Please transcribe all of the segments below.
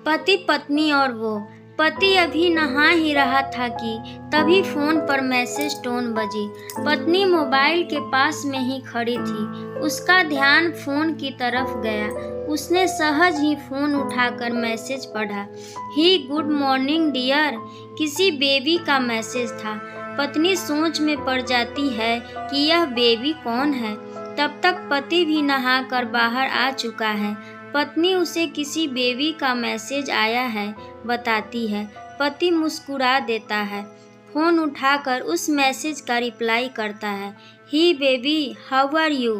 पति पत्नी और वो। पति अभी नहा ही रहा था कि तभी फोन पर मैसेज टोन बजी। पत्नी मोबाइल के पास में ही खड़ी थी। उसका ध्यान फोन की तरफ गया। उसने सहज ही फोन उठाकर मैसेज पढ़ा। ही गुड मॉर्निंग डियर। किसी बेबी का मैसेज था। पत्नी सोच में पड़ जाती है कि यह बेबी कौन है। तब तक पति भी नहाकर बाहर आ चुका है। पत्नी उसे किसी बेबी का मैसेज आया है बताती है। पति मुस्कुरा देता है। फ़ोन उठाकर उस मैसेज का रिप्लाई करता है, ही बेबी हाउ आर यू,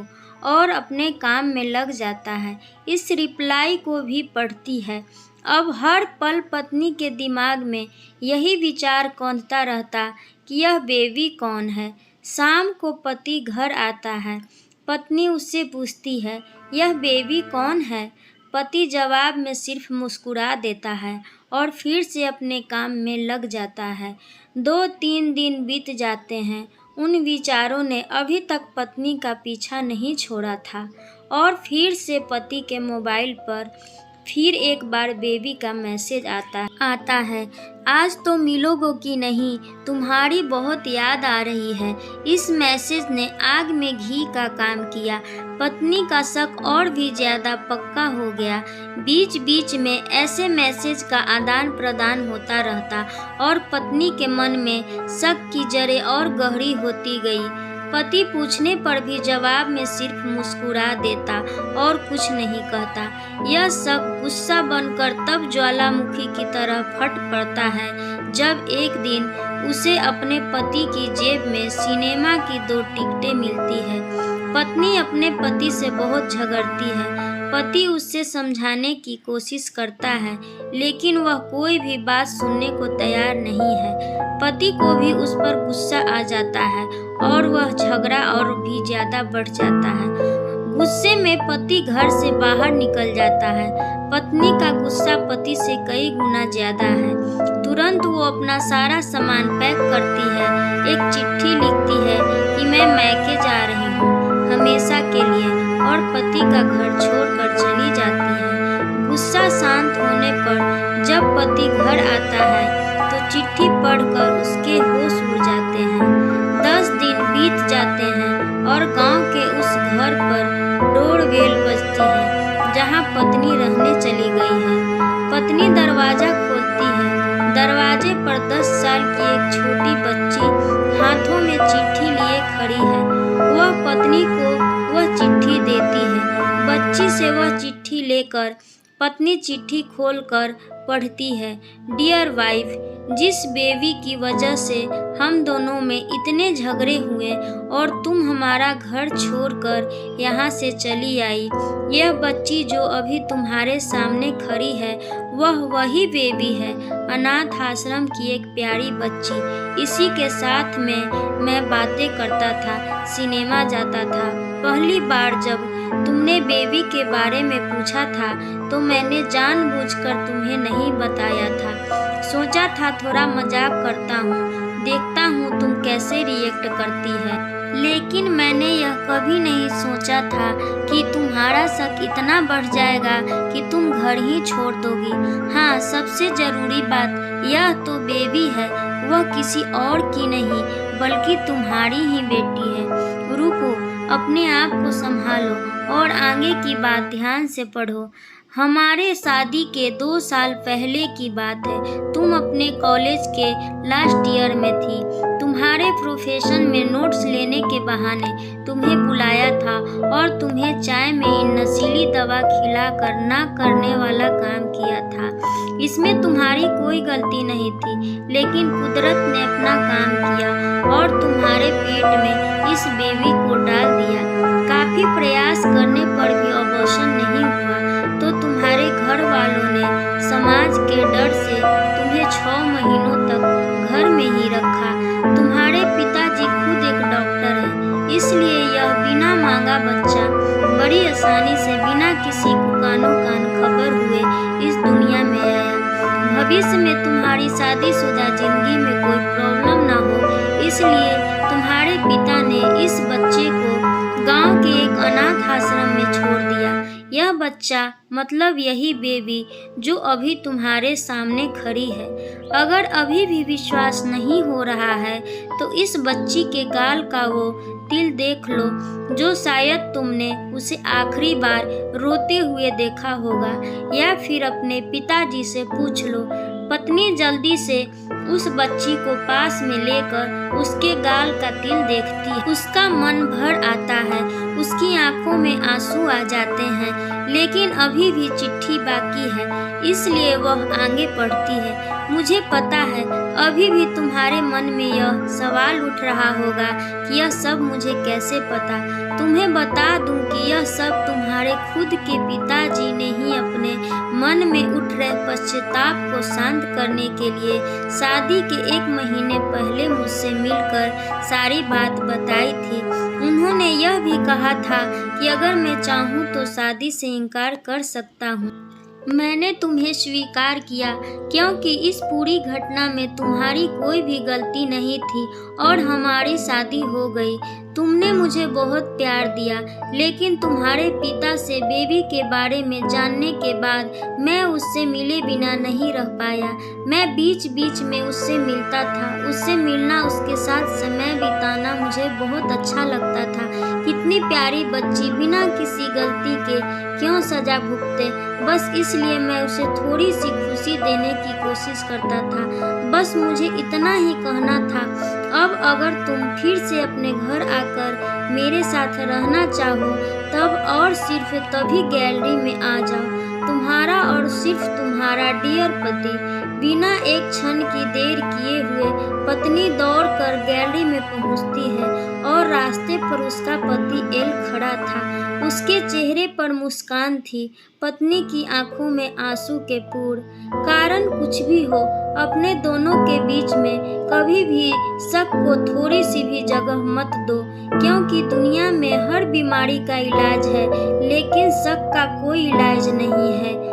और अपने काम में लग जाता है। इस रिप्लाई को भी पढ़ती है। अब हर पल पत्नी के दिमाग में यही विचार कौंधता रहता कि यह बेबी कौन है। शाम को पति घर आता है। पत्नी उससे पूछती है, यह बेबी कौन है। पति जवाब में सिर्फ मुस्कुरा देता है और फिर से अपने काम में लग जाता है। 2-3 दिन बीत जाते हैं। उन विचारों ने अभी तक पत्नी का पीछा नहीं छोड़ा था और फिर से पति के मोबाइल पर फिर एक बार बेबी का मैसेज आता है। आज तो मिलोगे कि नहीं, तुम्हारी बहुत याद आ रही है। इस मैसेज ने आग में घी का काम किया। पत्नी का शक और भी ज़्यादा पक्का हो गया। बीच बीच में ऐसे मैसेज का आदान प्रदान होता रहता और पत्नी के मन में शक की जड़ें और गहरी होती गई। पति पूछने पर भी जवाब में सिर्फ मुस्कुरा देता और कुछ नहीं कहता। यह सब गुस्सा बनकर तब ज्वालामुखी की तरह फट पड़ता है जब एक दिन उसे अपने पति की जेब में सिनेमा की 2 टिकटें मिलती है। पत्नी अपने पति से बहुत झगड़ती है। पति उससे समझाने की कोशिश करता है लेकिन वह कोई भी बात सुनने को तैयार नहीं है। पति को भी उस पर गुस्सा आ जाता है और वह झगड़ा और भी ज़्यादा बढ़ जाता है। गुस्से में पति घर से बाहर निकल जाता है। पत्नी का गुस्सा पति से कई गुना ज़्यादा है। तुरंत वो अपना सारा सामान पैक करती है। एक चिट्ठी लिखती है कि मैं मैके जा रही हूँ हमेशा के लिए, और पति का घर छोड़कर चली जाती है। गुस्सा शांत होने पर जब पति घर आता है तो चिट्ठी पढ़कर उसके होश उड़ जाते हैं। 10 दिन बीत जाते हैं और गांव के उस घर पर डोरबेल बजती है जहां पत्नी रहने चली गई है। पत्नी दरवाज़ा खोलती है। दरवाजे पर 10 साल की एक छोटी बच्ची हाथों में चिट्ठी लिए खड़ी है। वह पत्नी को वह चिट्ठी देती है। बच्ची से वह चिट्ठी लेकर पत्नी चिट्ठी खोलकर पढ़ती है, डियर वाइफ, जिस बेबी की वजह से हम दोनों में इतने झगड़े हुए और तुम हमारा घर छोड़कर यहाँ से चली आई, यह बच्ची जो अभी तुम्हारे सामने खड़ी है वह वही बेबी है, अनाथ आश्रम की एक प्यारी बच्ची। इसी के साथ में मैं बातें करता था, सिनेमा जाता था। पहली बार जब तुमने बेबी के बारे में पूछा था तो मैंने जानबूझकर तुम्हें नहीं बताया था। सोचा था थोड़ा मजाक करता हूँ, देखता हूँ तुम कैसे रिएक्ट करती है। लेकिन मैंने यह कभी नहीं सोचा था कि तुम्हारा शक इतना बढ़ जाएगा कि तुम घर ही छोड़ दोगी। हाँ, सबसे ज़रूरी बात यह तो बेबी है, वह किसी और की नहीं बल्कि तुम्हारी ही बेटी है। रुको, अपने आप को संभालो और आगे की बात ध्यान से पढ़ो। हमारे शादी के 2 साल पहले की बात है। तुम अपने कॉलेज के लास्ट ईयर में थी। तुम्हारे प्रोफेशन में नोट्स लेने के बहाने तुम्हें बुलाया था और तुम्हें चाय में इन नशीली दवा खिलाकर ना करने वाला काम किया था। इसमें तुम्हारी कोई गलती नहीं थी, लेकिन कुदरत ने अपना काम किया और तुम्हारे पेट में इस बेबी को डाल दिया। काफ़ी प्रयास करने पर भी अबॉर्शन नहीं हुआ तो तुम्हारे घर वालों ने समाज के डर से तुम्हें 6 महीनों तक घर में ही रखा। तुम्हारे पिताजी खुद एक डॉक्टर हैं, इसलिए यह बिना मांगा बच्चा बड़ी आसानी से बिना किसी को कानो कान खबर हुए इस दुनिया में आया। भविष्य में तुम्हारी शादीशुदा जिंदगी में कोई प्रॉब्लम ना हो, इसलिए तुम्हारे पिता ने इस बच्चे को गांव के एक अनाथ आश्रम में छोड़ दिया। यह बच्चा मतलब यही बेबी जो अभी तुम्हारे सामने खड़ी है। अगर अभी भी विश्वास नहीं हो रहा है तो इस बच्ची के गाल का वो तिल देख लो जो शायद तुमने उसे आखिरी बार रोते हुए देखा होगा, या फिर अपने पिताजी से पूछ लो। पत्नी जल्दी से उस बच्ची को पास में लेकर उसके गाल का तिल देखती है। उसका मन भर आता है, उसकी आंखों में आंसू आ जाते हैं, लेकिन अभी भी चिट्ठी बाकी है, इसलिए वह आगे बढ़ती है। मुझे पता है अभी भी तुम्हारे मन में यह सवाल उठ रहा होगा कि यह सब मुझे कैसे पता। तुम्हें बता दूं कि यह सब तुम्हारे खुद के पिताजी ने ही अपने मन में उठ रहे पश्चाताप को शांत करने के लिए शादी के 1 महीने पहले मुझसे मिलकर सारी बात बताई थी। उन्होंने यह भी कहा था कि अगर मैं चाहूँ तो शादी से इनकार कर सकता हूँ। मैंने तुम्हें स्वीकार किया क्योंकि इस पूरी घटना में तुम्हारी कोई भी गलती नहीं थी और हमारी शादी हो गई। तुमने मुझे बहुत प्यार दिया, लेकिन तुम्हारे पिता से बेबी के बारे में जानने के बाद मैं उससे मिले बिना नहीं रह पाया। मैं बीच बीच में उससे मिलता था, उससे मिलना, उसके साथ समय बिताना मुझे बहुत अच्छा लगता था। कितनी प्यारी बच्ची बिना किसी गलती के क्यों सजा भुगते, बस इसलिए मैं उसे थोड़ी सी खुशी देने की कोशिश करता था। बस मुझे इतना ही कहना था। अब अगर तुम फिर से अपने घर आकर मेरे साथ रहना चाहो तब और सिर्फ तभी गैलरी में आ जाओ। तुम्हारा और सिर्फ तुम्हारा डियर पति। बिना एक क्षण की देर किए हुए पत्नी दौड़कर गैलरी में पहुंचती है और रास्ते पर उसका पति एल खड़ा था। उसके चेहरे पर मुस्कान थी, पत्नी की आंखों में आंसू के पूर। कारण कुछ भी हो, अपने दोनों के बीच में कभी भी शक को थोड़ी सी भी जगह मत दो, क्योंकि दुनिया में हर बीमारी का इलाज है, लेकिन शक का कोई इलाज नहीं है।